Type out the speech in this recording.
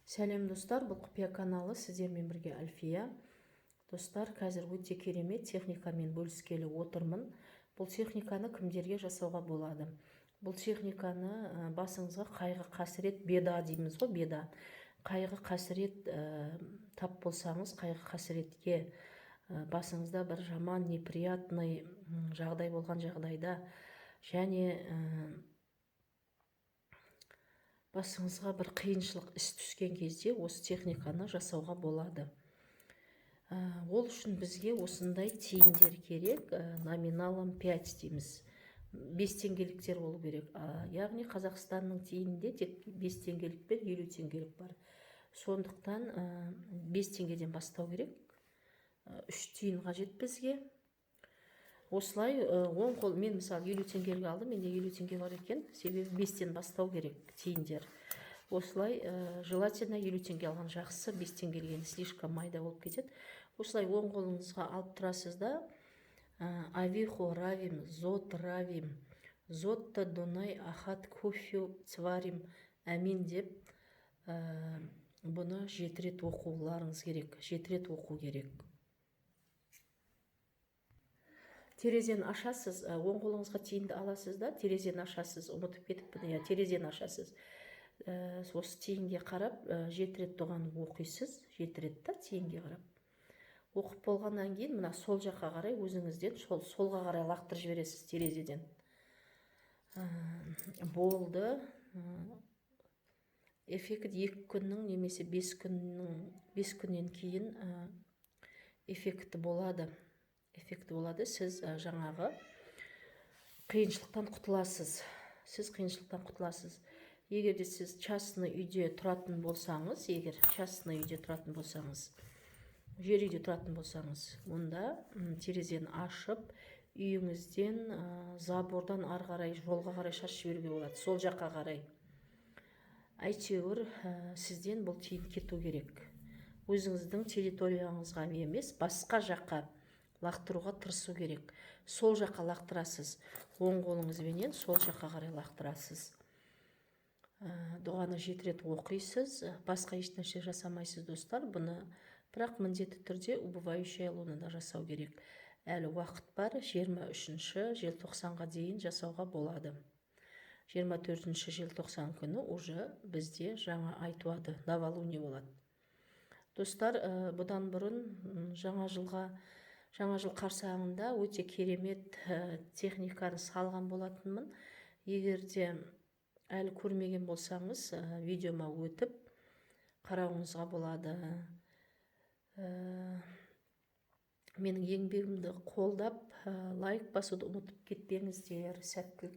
Сәлем достар, бұл құпия каналы, сіздермен бірге Альфия. Достар, қазір өте керемет техникамен бөліскелі отырмын. Бұл техниканы кімдерге жасауға болады? Бұл техниканы басыңызға қайғы қасірет, беда дейміз ғой, беда. Қайғы қасірет тап болсаңыз, қайғы қасіретке басыңызда бір жаман, неприятный жағдай болған жағдайда, және басыңызға бір қиыншылық іс түскен кезде осы техниканы жасауға болады. Ол үшін бізге осындай тиындер керек, номиналом 5 дейміз. 5 теңгеліктер болу керек. Яғни Қазақстанның тиынында тек 5 теңгелік пен 50 теңгелік бар. Сондықтан 5 теңгеден бастау керек. 3 тиын қажет бізге. Осылай оң қол, мен мысалы 50 теңгелік алдым, менде 50 теңге бар екен, себебі 5-тен бастау керек тиындер. Осылай желательно 50 теңге алған жақсы, 5 теңгелік енді слишком майда болып кетеді. Осылай оң қолыңызға алып тұрасыз да, авихо равим, зот равим, зотта дунай ахат кофе цварим әмин деп бұны 7 рет оқуларыңыз керек, 7 рет оқу керек. Терезені ашасыз, оң қолыңызға тиынды аласыз да, терезені ашасыз, ұмытып кетіппін, терезені ашасыз. Осы тиынге қарап 7 рет дұғаны оқисыз, 7 рет та тиынге қарап. Оқып болғаннан кейін мына сол жаққа қарай өзіңізден солға қарай лақтырып жібересіз терезеден. Болды. Эффект 2 күннің немесе 5 күннен кейін эффекті болады. Сіз жаңағы қиыншылықтан құтыласыз. Егер де сіз частный үйде тұратын болсаңыз, жер үйде тұратын болсаңыз, онда терезені ашып, үйіңізден забордан ары қарай, жолға қарай шашып жіберуге болады, сол жаққа қарай. Әйтеуір сізден бұл тиын кету керек. Өзіңіздің территорияңызға емес, басқа жаққа лақтыруға тырысу керек. Сол жаққа лақтырасыз, оң қолыңызбенен сол жаққа қарай лақтырасыз. Дұғаны 7 рет оқисыз, басқа ешнәрсе жасамайсыз достар. Бұны бірақ міндетті түрде убывающая лунада жасау керек. Әлі уақыт бар, 23 желтоқсанға дейін жасауға болады. 24 желтоқсан күні уже бізде жаңа ай туады, новолуние болады. Достар, бұдан бұрын жаңа жыл қарсаңында өте керемет техниканы салған болатынмын. Егер де әлі көрмеген болсаңыз, видеома өтіп қарауыңызға болады. Менің еңбегімді қолдап, лайк басуды ұмытып кетпеңіздер. Сәттілік